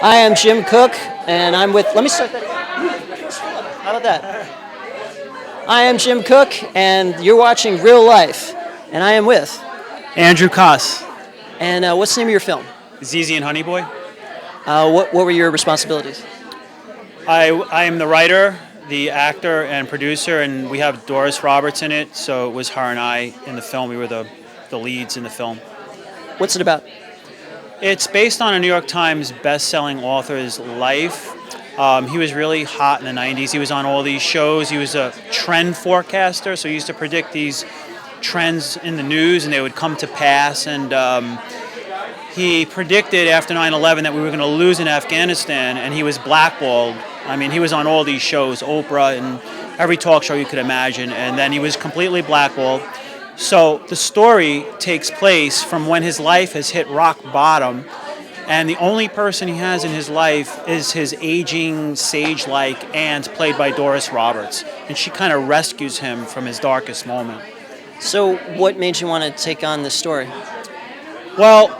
I am Jim Cook, and I'm with. Let me start that again. How about that? I am Jim Cook, and you're watching Reel-LIIFE, and I am with. Andrew Koss. And what's the name of your film? Zizi and Honeyboy. What were your responsibilities? I am the writer, the actor, and producer, and we have Doris Roberts in it, so it was her and I in the film. We were the leads in the film. What's it about? It's based on a New York Times best-selling author's life. He was really hot in the 90s. He was on all these shows. He was a trend forecaster, so he used to predict these trends in the news, and they would come to pass. And he predicted after 9/11 that we were going to lose in Afghanistan, and he was blackballed. I mean, he was on all these shows, Oprah and every talk show you could imagine, and then he was completely blackballed. So the story takes place from when his life has hit rock bottom, and the only person he has in his life is his aging, sage-like aunt, played by Doris Roberts, and she kind of rescues him from his darkest moment. So, what made you want to take on this story? Well,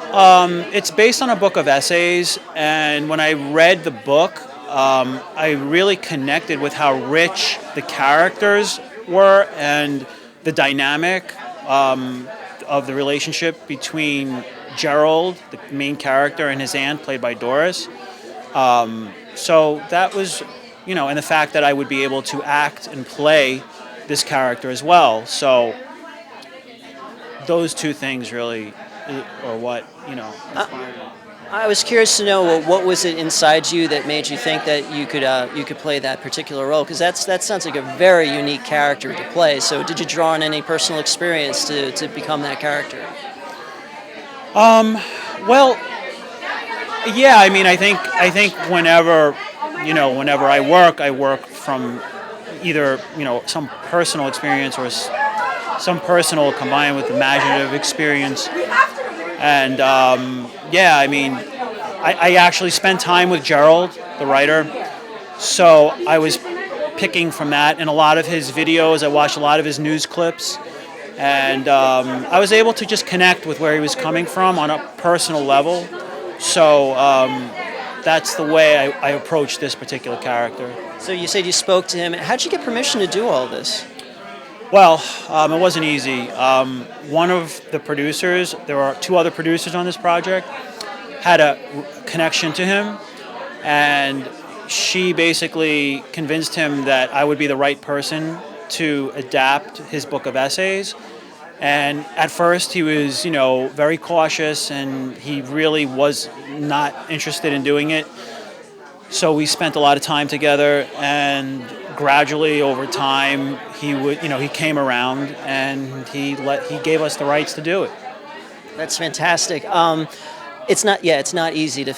it's based on a book of essays, and when I read the book, I really connected with how rich the characters were and the dynamic of the relationship between Gerald, the main character, and his aunt, played by Doris. So that was, and the fact that I would be able to act and play this character as well. So those two things really, or what, inspired me. I was curious to know what was it inside you that made you think that you could play that particular role, because that sounds like a very unique character to play. So did you draw on any personal experience to become that character? Well, yeah. I mean, I think whenever I work from either some personal experience or some personal combined with imaginative experience. And yeah, I mean, I actually spent time with Gerald, the writer, so I was picking from that in a lot of his videos. I watched a lot of his news clips, and I was able to just connect with where he was coming from on a personal level. So that's the way I approached this particular character. So you said you spoke to him. How'd you get permission to do all this? Well, it wasn't easy. One of the producers, there are two other producers on this project, had a connection to him, and she basically convinced him that I would be the right person to adapt his book of essays. And at first he was, very cautious, and he really was not interested in doing it. So we spent a lot of time together, and gradually over time he came around, and he gave us the rights to do it. That's fantastic. It's not easy to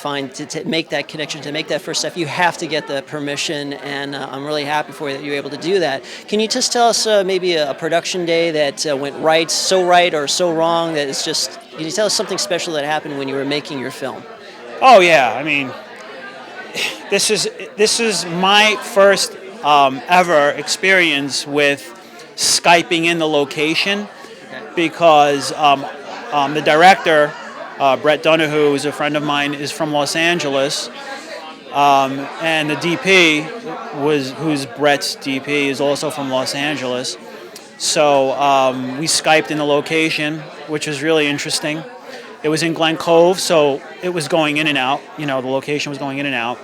make that connection, to make that first step. You have to get the permission, and I'm really happy for you that you're able to do that. Can you just tell us maybe a production day that went right or so wrong that it's just? Can you tell us something special that happened when you were making your film? Oh yeah, I mean, this is my first ever experience with Skyping in the location, because the director, Brett Donahue, who's a friend of mine, is from Los Angeles, and the DP, who's Brett's DP, is also from Los Angeles. So we Skyped in the location, which was really interesting. It was in Glen, Cove, so it was going in and out. The location was going in and out.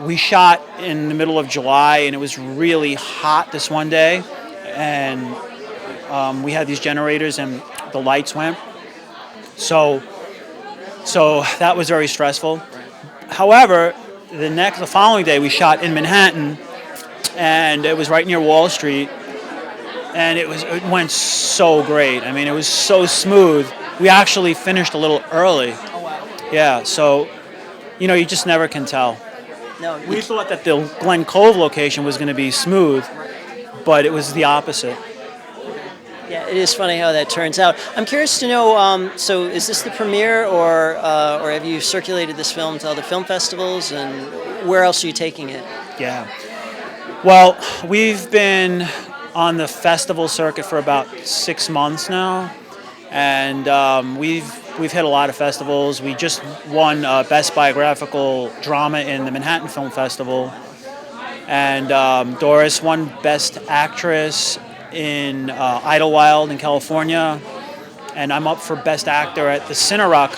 We shot in the middle of July, and it was really hot this one day, and we had these generators, and the lights went. So that was very stressful. However, the following day we shot in Manhattan, and it was right near Wall Street, and it went so great. I mean, it was so smooth. We actually finished a little early. Oh wow! Yeah, so you just never can tell. No, We thought that the Glen Cove location was going to be smooth, but it was the opposite. Yeah, it is funny how that turns out. I'm curious to know, so is this the premiere, or have you circulated this film to other film festivals, and where else are you taking it? Yeah. Well, we've been on the festival circuit for about 6 months now, and we've hit a lot of festivals. We just won Best Biographical Drama in the Manhattan Film Festival, and Doris won Best Actress in Idlewild in California, and I'm up for Best Actor at the Cinerock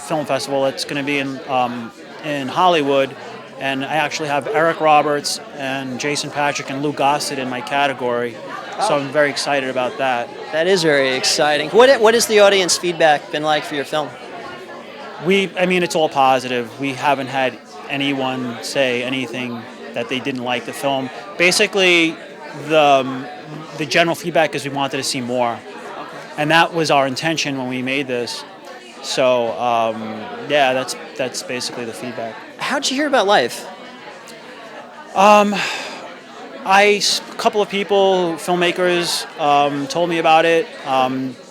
Film Festival. It's going to be in Hollywood, and I actually have Eric Roberts and Jason Patrick and Lou Gossett in my category. So I'm very excited about that. That is very exciting. What has the audience feedback been like for your film? I mean, it's all positive. We haven't had anyone say anything that they didn't like the film. Basically, the general feedback is we wanted to see more, and that was our intention when we made this. So yeah, that's basically the feedback. How'd you hear about Life? A couple of people, filmmakers, told me about it.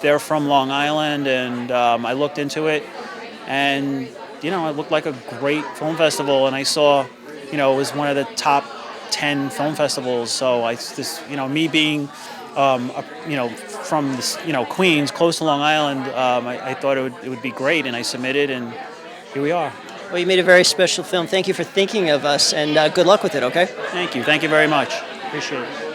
They're from Long Island, and I looked into it, and it looked like a great film festival. And I saw, it was one of the top 10 film festivals. So me being, from this, Queens, close to Long Island, I thought it would be great, and I submitted, and here we are. Well, you made a very special film. Thank you for thinking of us, and good luck with it, okay? Thank you very much. Appreciate it.